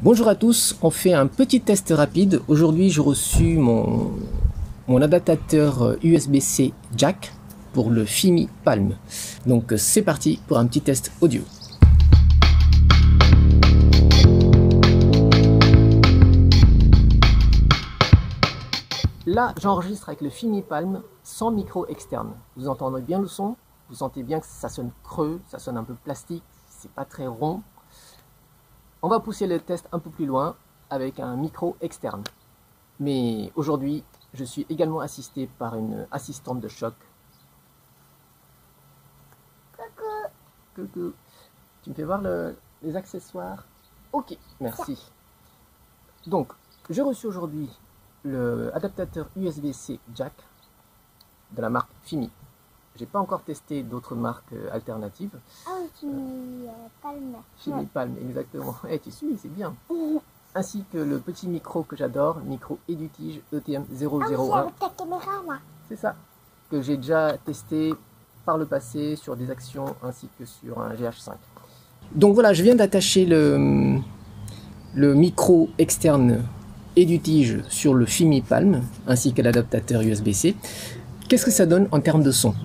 Bonjour à tous, on fait un petit test rapide. Aujourd'hui, j'ai reçu mon adaptateur USB-C jack pour le Fimi Palm. Donc c'est parti pour un petit test audio. Là, j'enregistre avec le Fimi Palm sans micro externe. Vous entendrez bien le son, vous sentez bien que ça sonne creux, ça sonne un peu plastique, c'est pas très rond. On va pousser le test un peu plus loin avec un micro externe. Mais aujourd'hui, je suis également assisté par une assistante de choc. Coucou. Coucou. Tu me fais voir les accessoires? Ok, merci. Donc, j'ai reçu aujourd'hui le adaptateur USB-C jack de la marque Fimi. J'ai pas encore testé d'autres marques alternatives. Ah, Fimi Palm. Fimi Palm, exactement. Eh, tu suis, c'est bien. Ainsi que le petit micro que j'adore, micro Edutige ETM001. Ah, avec ta caméra là. C'est ça, que j'ai déjà testé par le passé sur des actions ainsi que sur un GH5. Donc voilà, je viens d'attacher le micro externe Edutige sur le Fimi Palm ainsi que l'adaptateur USB-C. Qu'est-ce que ça donne en termes de son?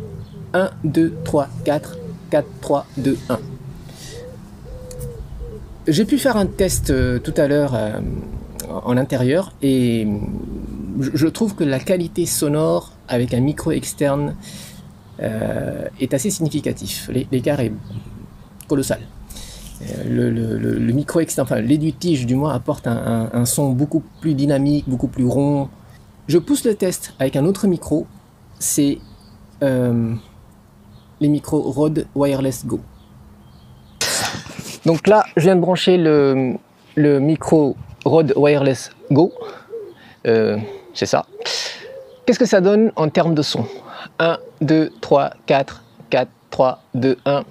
1, 2, 3, 4, 4, 3, 2, 1. J'ai pu faire un test tout à l'heure en intérieur et je trouve que la qualité sonore avec un micro externe est assez significatif. L'écart est colossal. Le micro externe, enfin l'Edutige du moins, apporte un son beaucoup plus dynamique, beaucoup plus rond. Je pousse le test avec un autre micro, c'est les micros Rode Wireless Go. Donc là, je viens de brancher le micro Rode Wireless Go. C'est ça. Qu'est-ce que ça donne en termes de son? 1, 2, 3, 4, 4, 3, 2, 1.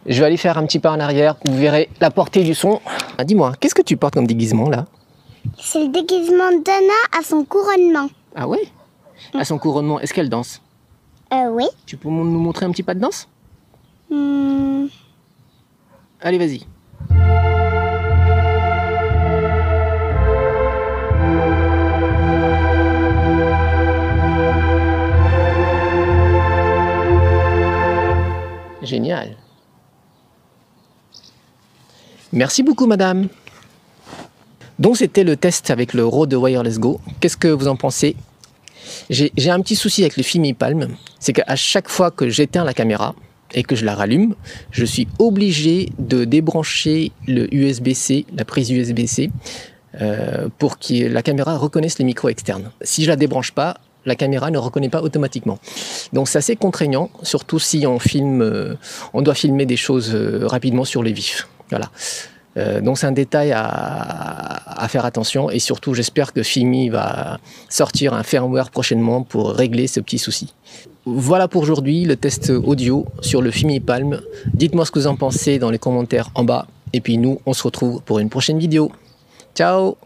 Je vais aller faire un petit pas en arrière. Vous verrez la portée du son. Ah, dis-moi, qu'est-ce que tu portes comme déguisement là? C'est le déguisement d'Anna à son couronnement. Ah ouais? À son couronnement, est-ce qu'elle danse? Oui. Tu peux nous montrer un petit pas de danse? Allez, vas-y. Génial. Merci beaucoup, madame. Donc, c'était le test avec le Rode Wireless Go. Qu'est-ce que vous en pensez? J'ai un petit souci avec le Fimi Palm, c'est qu'à chaque fois que j'éteins la caméra et que je la rallume, je suis obligé de débrancher le USB-C, la prise USB-C, pour que la caméra reconnaisse les micros externes. Si je la débranche pas, la caméra ne reconnaît pas automatiquement. Donc c'est assez contraignant, surtout si on filme, on doit filmer des choses rapidement sur les vifs. Voilà. Donc c'est un détail à faire attention et surtout j'espère que Fimi va sortir un firmware prochainement pour régler ce petit souci. Voilà pour aujourd'hui le test audio sur le Fimi Palm. Dites-moi ce que vous en pensez dans les commentaires en bas et puis nous on se retrouve pour une prochaine vidéo. Ciao!